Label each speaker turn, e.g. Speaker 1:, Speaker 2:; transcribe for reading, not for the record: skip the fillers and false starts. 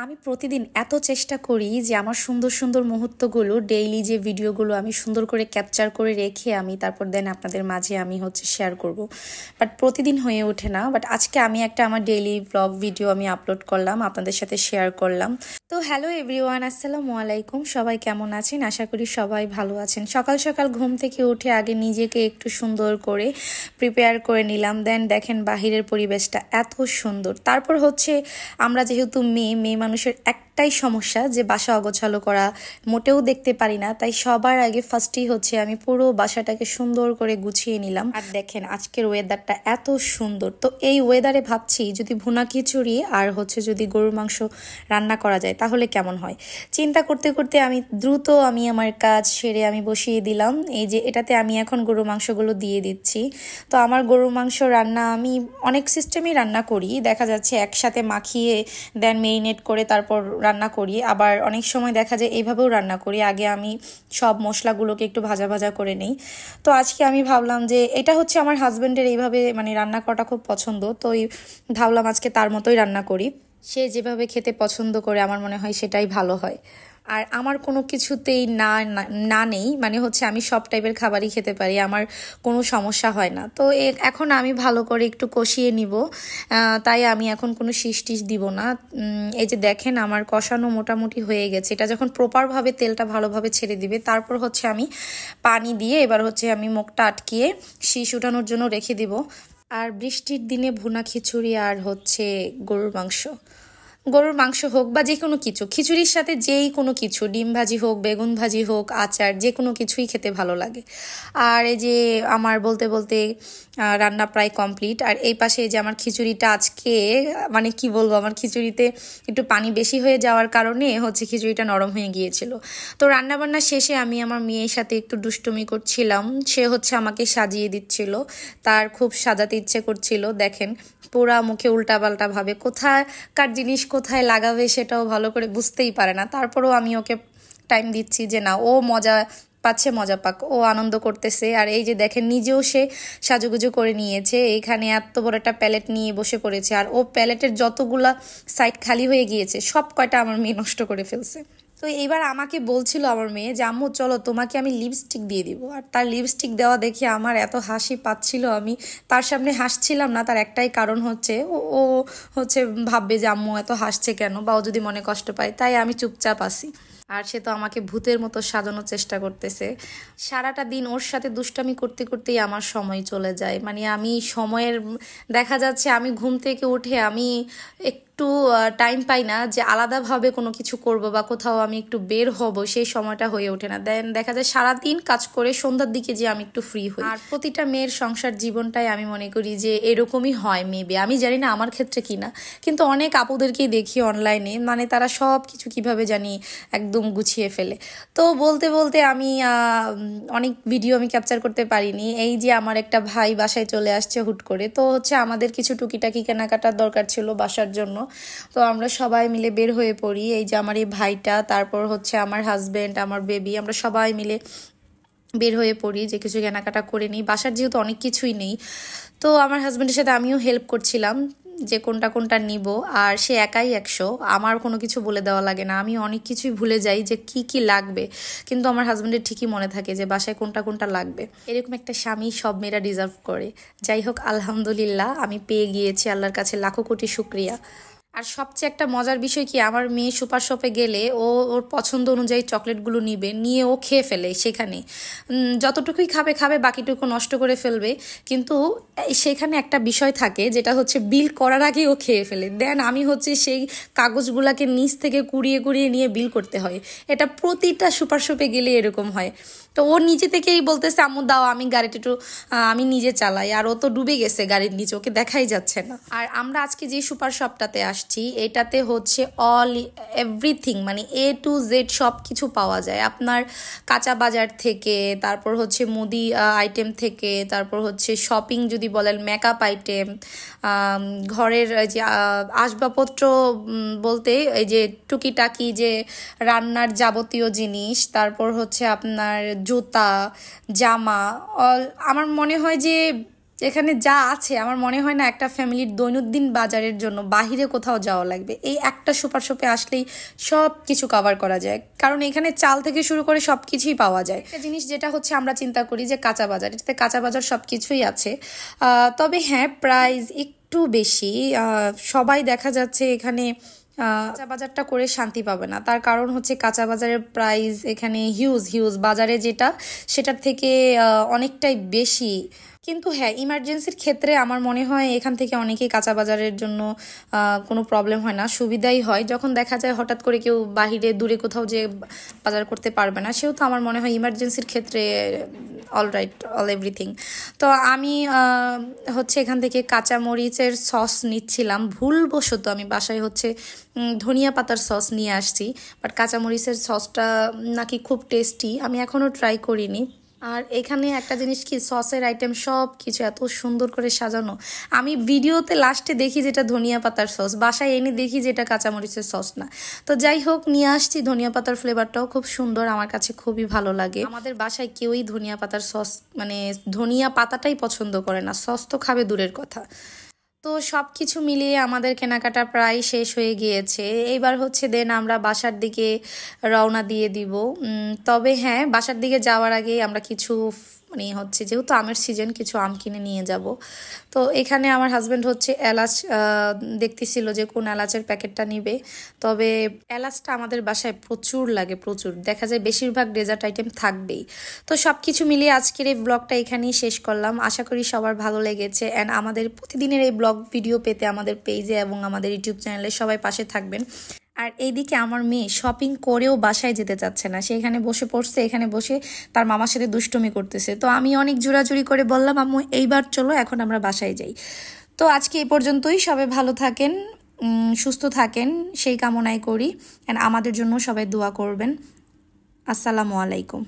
Speaker 1: আমি প্রতিদিন এত চেষ্টা করি যে আমার সুন্দর সুন্দর মুহূর্তগুলো ডেইলি যে ভিডিওগুলো আমি সুন্দর করে ক্যাপচার করে রেখে আমি তারপর দেন আপনাদের মাঝে আমি শেয়ার করব। বাট প্রতিদিন হয়ে ওঠে না। বাট আজকে আমি একটা আমার ডেইলি ব্লগ ভিডিও আমি আপলোড করলাম, আপনাদের সাথে শেয়ার করলাম। তো হ্যালো এভরিওয়ান, আসসালামু আলাইকুম। সবাই কেমন আছেন? আশা করি সবাই ভালো আছেন। সকাল সকাল ঘুম থেকে উঠে আগে নিজেকে একটু সুন্দর করে প্রিপেয়ার করে নিলাম। দেন দেখেন বাহিরের পরিবেশটা এত সুন্দর। তারপর আমরা যেহেতু মেয়ে মানুষের একটাই সমস্যা যে বাসা অগোছালো করা, মোটেও দেখতে পারি না। তাই সবার আগে ফার্স্টই আমি পুরো বাসাটাকে সুন্দর করে গুছিয়ে নিলাম। আর দেখেন আজকের ওয়েদারটা এত সুন্দর। তো এই ওয়েদারে ভাবছি যদি ভুনা খিচুড়ি আর যদি গরুর মাংস রান্না করা যায় তাহলে কেমন হয়। চিন্তা করতে করতে আমি দ্রুত আমার কাজ সেরে আমি বসিয়ে দিলাম। এই যে এটাতে আমি এখন গরুর মাংসগুলো দিয়ে দিচ্ছি। তো আমার গরুর মাংস রান্না আমি অনেক সিস্টেমে রান্না করি, দেখা যাচ্ছে একসাথে মাখিয়ে দেন মেরিনেট করে তারপর রান্না করি। আবার অনেক সময় দেখা যায় এইভাবেও রান্না করি, আগে আমি সব মশলাগুলোকে একটু ভাজা ভাজা করে নিই। তো আজকে আমি ভাবলাম যে এটা আমার হাজবেন্ডের এইভাবে রান্না করাটা খুব পছন্দ। তো ভাবলাম আজকে তার মতোই রান্না করি। সে যেভাবে খেতে পছন্দ করে আমার মনে হয় সেটাই ভালো হয়। আর আমার কোনো কিছুতেই না না নেই, আমি সব টাইপের খাবারই খেতে পারি, আমার কোনো সমস্যা হয় না। তো এখন আমি ভালো করে একটু কষিয়ে নিব, তাই আমি এখন কোনো শীষ টিস দিব না। এই যে দেখেন আমার কষানো মোটামুটি হয়ে গেছে। এটা যখন প্রপারভাবে তেলটা ভালোভাবে ছেড়ে দিবে তারপর আমি পানি দিয়ে এবার আমি মুখটা আটকিয়ে শীষ উঠানোর জন্য রেখে দিব। আর বৃষ্টির দিনে ভুনা খিচুড়ি আর গরুর মাংস হোক বা যে কোনো কিছু, খিচুড়ির সাথে যেই কোনো কিছু, ডিম ভাজি হোক, বেগুন ভাজি হোক, আচার, যে কোনো কিছুই খেতে ভালো লাগে। আর এই যে আমার বলতে বলতে রান্না প্রায় কমপ্লিট। আর এই পাশে যে আমার খিচুড়িটা আজকে কি বলবো, আমার খিচুড়িতে একটু পানি বেশি হয়ে যাওয়ার কারণে খিচুড়িটা নরম হয়ে গিয়েছিল। তো রান্নাবান্না শেষে আমি আমার মেয়ের সাথে একটু দুষ্টুমি করছিলাম। সে আমাকে সাজিয়ে দিচ্ছিল, তার খুব সাজাতে ইচ্ছে করছিল। দেখেন পুরা মুখে উল্টাপাল্টা ভাবে, কোথাকার জিনিস কোথায় লাগাবে সেটাও ভালো করে বুঝতেই পারে না। তারপরেও আমি ওকে টাইম দিচ্ছি যে না, ও মজা পাচ্ছে, মজা পাক, ও আনন্দ করতেছে। আর এই যে দেখেন নিজেও সে সাজুগুজু করে নিয়েছে, এইখানে এত বড় একটা প্যালেট নিয়ে বসে পড়েছে। আর ও প্যালেটের যতগুলা সাইড খালি হয়ে গিয়েছে সব কয়টা আমার মেয়ে নষ্ট করে ফেলছে। তো এইবার আমাকে বলছিল আমার মেয়ে যে আম্মু চলো তোমাকে আমি লিপস্টিক দিয়ে দিব। আর তার লিপস্টিক দেওয়া দেখে আমার এত হাসি পাচ্ছিল, আমি তার সামনে হাসছিলাম না। তার একটাই কারণ ও ও ভাববে যে আম্মু এত হাসছে কেন, বা ও যদি মনে কষ্ট পায়, তাই আমি চুপচাপ আসি। আর সে তো আমাকে ভূতের মতো সাজানোর চেষ্টা করতেছে। সারাটা দিন ওর সাথে দুষ্টামি করতে করতেই আমার সময় চলে যায়। আমি সময়ের দেখা যাচ্ছে আমি ঘুম থেকে উঠে আমি একটু টাইম পাই না যে আলাদাভাবে কোনো কিছু করব বা কোথাও আমি একটু বের হব, সেই সময়টা হয়ে ওঠে না। দেন দেখা যায় সারাদিন কাজ করে সন্ধ্যার দিকে যে আমি একটু ফ্রি হই। আর প্রতিটা মেয়ের সংসার জীবনটাই আমি মনে করি যে এরকমই হয় মেবি, আমি জানি না আমার ক্ষেত্রে কিনা, কিন্তু অনেক আপুদেরকেই দেখি অনলাইনে তারা সব কিছু কিভাবে জানি একদম গুছিয়ে ফেলে। তো বলতে বলতে আমি অনেক ভিডিও আমি ক্যাপচার করতে পারিনি। এই যে আমার একটা ভাই বাসায় চলে আসছে হুট করে। তো আমাদের কিছু টুকিটাকি কেনাকাটার দরকার ছিল বাসার জন্য। তো আমরা সবাই মিলে বের হয়ে পড়ি। এই যে আমার এই ভাইটা, তারপর আমার হাজবেন্ড, আমার বেবি, আমরা সবাই মিলে বের হয়ে পড়ি যে কিছু কেনাকাটা করে নিই। বাসার যেহেতু অনেক কিছুই নেই, তো আমার হাজবেন্ডের সাথে আমিও হেল্প করছিলাম যে কোনটা কোনটা নিব। আর সে একাই 100, আমার কোনো কিছু বলে দেওয়া লাগে না। আমি অনেক কিছুই ভুলে যাই যে কি কি লাগবে, কিন্তু আমার হাজবেন্ডের ঠিকই মনে থাকে যে বাসায় কোনটা কোনটা লাগবে। এরকম একটা স্বামী সব মেয়েরা ডিজার্ভ করে। যাই হোক, আলহামদুলিল্লাহ আমি পেয়ে গিয়েছি, আল্লাহর কাছে লাখো কোটি শুকরিয়া। আর সবচেয়ে একটা মজার বিষয় কি, আমার মেয়ে সুপার শপে গেলে ওর পছন্দ অনুযায়ী চকলেটগুলো নিয়ে ও খেয়ে ফেলে সেখানে। যতটুকুই খাবে বাকিটুকু নষ্ট করে ফেলবে। কিন্তু সেখানে একটা বিষয় থাকে যেটা বিল করার আগে ও খেয়ে ফেলে। দেন আমি সেই কাগজগুলাকে নিচ থেকে কুড়িয়ে কুড়িয়ে নিয়ে বিল করতে হয়। এটা প্রতিটা সুপার শপে গেলে এরকম হয়। তো ও নিজে থেকেই বলতেছে আম্মু দাও আমি গাড়িটা একটু আমি নিজে চালাই। আর ও তো ডুবে গেছে গাড়ির নিচে, ওকে দেখাই যাচ্ছে না। আর আমরা আজকে যে সুপার শপটাতে আসছি এটাতে all everything A to Z সব কিছু পাওয়া যায়। আপনার কাঁচা বাজার থেকে, তারপর মুদি আইটেম থেকে, তারপর শপিং যদি বলেন, মেকআপ আইটেম, ঘরের যে আসবাবপত্র বলতে এই যে টুকিটাকি যে রান্নার যাবতীয় জিনিস, তারপর আপনার জুতা, জামা, আমার মনে হয় যে এখানে যা আছে আমার মনে হয় না একটা ফ্যামিলির দৈনন্দিন বাজারের জন্য বাহিরে কোথাও যাওয়া লাগবে, এই একটা সুপার শপে আসলেই সব কিছু কভার করা যায়, কারণ এখানে চাল থেকে শুরু করে সব কিছুই পাওয়া যায়। একটা জিনিস যেটা হচ্ছে আমরা চিন্তা করি যে কাঁচা বাজার, এটাতে কাঁচা বাজার সব কিছুই আছে, তবে হ্যাঁ প্রাইস একটু বেশি। সবাই দেখা যাচ্ছে এখানে কাঁচা বাজারটা করে শান্তি পাবে না, তার কারণ হচ্ছে কাঁচা বাজারের প্রাইস এখানে হিউজ হিউজ, বাজারে যেটা সেটার থেকে অনেকটাই বেশি। কিন্তু হ্যাঁ, ইমার্জেন্সির ক্ষেত্রে আমার মনে হয় এখান থেকে অনেকেই কাঁচা বাজারের জন্য কোনো প্রবলেম হয় না, সুবিধাই হয়। যখন দেখা যায় হঠাৎ করে কেউ বাহিরে দূরে কোথাও যে বাজার করতে পারবে না, সেও তো আমার মনে হয় ইমার্জেন্সির ক্ষেত্রে অল রাইট, অল এভরিথিং। তো আমি হচ্ছে এখান থেকে কাঁচা মরিচের সস নিচ্ছিলাম, ভুলবশত আমি বাসায় হচ্ছে ধনিয়া পাতার সস নিয়ে আসছি, বাট কাঁচা মরিচের সসটা নাকি খুব টেস্টি, আমি এখনও ট্রাই করিনি। আর এখানে একটা জিনিস কি, সসের আইটেম সব কিছু এত সুন্দর করে সাজানো, আমি ভিডিওতে লাস্টে দেখি যেটা ধনিয়া পাতার সস, বাসায় এনে দেখি যেটা কাঁচামরিচের সস না। তো যাই হোক, নিয়ে আসছি, ধনিয়া পাতার ফ্লেভারটাও খুব সুন্দর, আমার কাছে খুবই ভালো লাগে। আমাদের বাসায় কেউই ধনিয়া পাতার সস মানে ধনিয়া পাতাটাই পছন্দ করে না, সস তো খাবে দূরের কথা। তো সব কিছু মিলিয়ে আমাদের কেনাকাটা প্রায় শেষ হয়ে গিয়েছে, এইবার হচ্ছে দেন আমরা বাসার দিকে রওনা দিয়ে দিব। তবে হ্যাঁ, বাসার দিকে যাওয়ার আগে আমরা কিছু মানে হচ্ছে যেহেতু আমের সিজন, কিছু আম কিনে নিয়ে যাব। তো এখানে আমার হাজব্যান্ড হচ্ছে এলাচ দেখতেছিল যে কোন এলাচের প্যাকেটটা নিবে, তবে এলাচটা আমাদের বাসায় প্রচুর লাগে, প্রচুর দেখা যায়, বেশিরভাগ ডেজার্ট আইটেম থাকবেই। তো সব কিছু মিলিয়ে আজকের এই ব্লগটা এখানেই শেষ করলাম, আশা করি সবার ভালো লেগেছে। অ্যান্ড আমাদের প্রতিদিনের এই ব্লগ ভিডিও পেতে আমাদের পেজে এবং আমাদের ইউটিউব চ্যানেলে সবাই পাশে থাকবেন। আর এইদিকে আমার মেয়ে শপিং করেও বাসায় যেতে চাচ্ছে না, সে এখানে বসে পড়ছে, এখানে বসে তার মামার সাথে দুষ্টুমি করতেছে। তো আমি অনেক জোরাজুরি করে বললাম, আম্মু এইবার চলো, এখন আমরা বাসায় যাই। তো আজকে এই পর্যন্তই, সবাই ভালো থাকেন, সুস্থ থাকেন সেই কামনাই করি, অ্যান্ড আমাদের জন্য সবাই দোয়া করবেন। আসসালামু আলাইকুম।